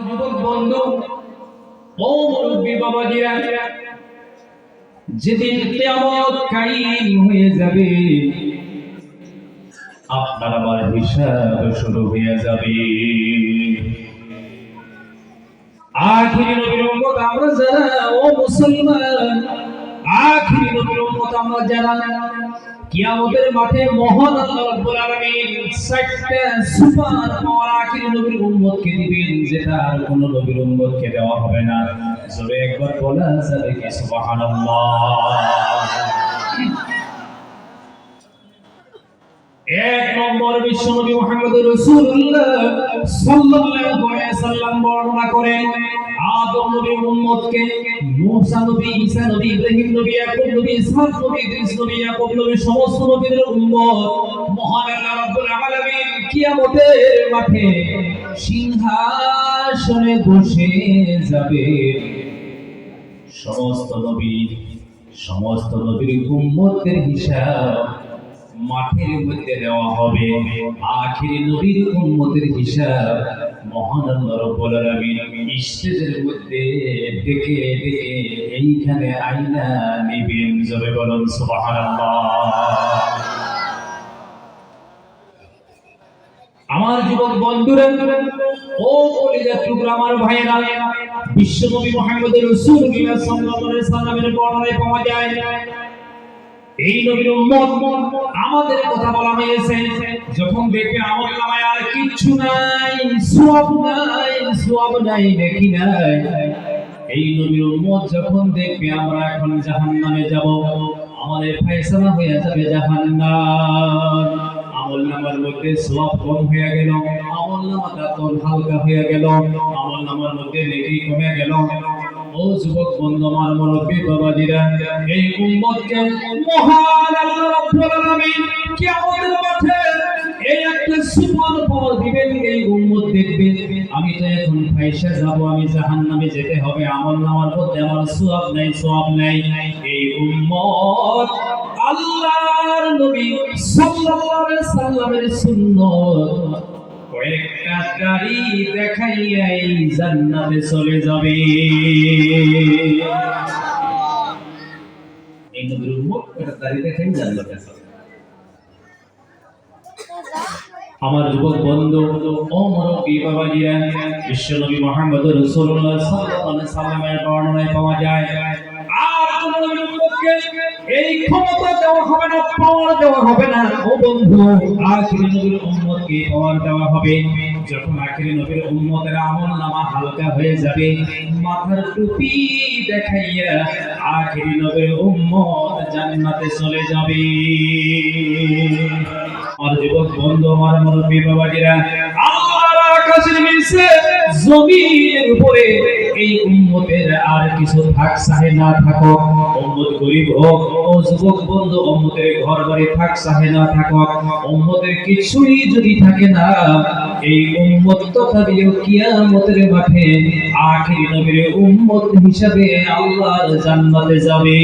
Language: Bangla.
যুবক বন্ধু ও মুরব্বী বাবাজিরা, যেদিন কিয়ামত কায়েম হয়ে যাবে আপনার আমার হিসাব শুরু হয়ে যাবে। আখিরি নবীর উম্মত আমরা যারা, ও মুসলমান, আখিরি নবীর উম্মত আমরা যারা, কিয়ামতের মাঠে মহান আল্লাহ রাব্বুল আলামিন চারটা সুপার পাওয়ার আখিরি নবীর উম্মতকে দিবেন, যেটা আর কোন নবীর উম্মতকে দেওয়া হবে না। জোরে একবার বলা যাবে কি সুবহানাল্লাহ। এক নম্বর বিশ্বনবী মুহাম্মদ রাসূলুল্লাহ সাল্লাল্লাহু আলাইহি সাল্লাম বর্ণনা করেন আদম নবীর উম্মতকে, মূসা নবী, ঈসা নবী, ইব্রাহিম নবী, ইয়াকুব নবী, ইসহাক নবী, ইদ্রিস নবী, ইয়াকুব নবী, সমস্ত নবীদের উম্মত মহান আল্লাহ রাব্বুল আলামিন কিয়ামতের মাঠে সিংহাসনে বসে যাবে। সমস্ত নবীর উম্মতের হিসাব মাঠের মধ্যে দেওয়া হবে। আখিরি নবীর উম্মতের হিসাব মহান আল্লাহ রাব্বুল আলামিন স্টেজের মধ্যে ডেকে ডেকে এইখানে আইনা নিবেন। জোরে বলুন সুবহানাল্লাহ। আমার যুবক বন্ধুরা, ও কলিজার টুকরা আমার ভাইয়েরা, বিশ্বনবী মুহাম্মদ রাসূলুল্লাহ সাল্লাল্লাহু আলাইহি সাল্লামের বর্ণনায় পাওয়া যায়, এই নবীর উম্মত আমাদের কথা বলা হয়েছে, যখন দেখবে আমলনামায় আর কিচ্ছু নাই, সওয়াব নাই, নেকি নাই, এই নবীর উম্মত যখন দেখবে আমরা এখন জাহান্নামে যাব, আমাদের ফয়সালা হয়ে যাবে জাহান্নাম, আমলনামার মধ্যে সওয়াব কম হয়ে গেল, আমলনামাটা তো হালকা হয়ে গেল, আমলনামার মধ্যে নেকি কমে গেল। ও যুবক বন্ধু আমার মুরব্বী বাবাজিরা, এই উম্মতকে মহান আল্লাহ রাব্বুল আলামিন কিয়ামতের মাঠে এই একটা সুবহান পাওয়ার দিবেন। এই উম্মত দেখবে আমি তো এখন ফাইসা যাব, আমি জাহান্নামে যেতে হবে, আমলনামার মধ্যে আমার সওয়াব নাই। এই উম্মত আল্লাহর নবী সাল্লাল্লাহু আলাইহি সাল্লামের সুন্নাত কয়েকটা গাড়ি দেখাইয়াই জান্নাতে চলে যাবে। এই নবীর উম্মত একটা গাড়ি দেখাই জান্নাতে চলে। আমার যুবক বন্ধু ও মুরব্বী বাবাজিরা, বিশ্বনবী মুহাম্মদ রাসূলুল্লাহ সাল্লাল্লাহু আলাইহি সাল্লামের বর্ণনায় পাওয়া যায়, আর কোন নবীর উম্মতকে এই ক্ষমতা দেওয়া হবে না, পাওয়ার দেওয়া হবে না। ও বন্ধু, আখিরি নবীর উম্মতকে পাওয়ার দেওয়া হবে। যখন আখিরি নবীর উম্মতের আমলনামা হালকা হয়ে যাবে, মাথার টুপি দেখাইয়া আখিরি নবীর উম্মত জান্নাতে চলে যাবে। আমার যুবক বন্ধু আমার মুরব্বী বাবাজিরা, আল্লাহর আকাশের নিচে জমিনের উপরে এই উম্মতের আর কিছু থাক চাহে না থাকুক, উম্মত গরিব হোক, ও যুবক বন্ধু উম্মতের ঘর বাড়ি থাক চাহে না থাকুক, উম্মতের কিছুই যদি থাকে না, এই উম্মত তথাপিও কিয়ামতের মাঠে আখিরি নবীর উম্মত হিসাবে আল্লাহর জান্নাতে যাবে।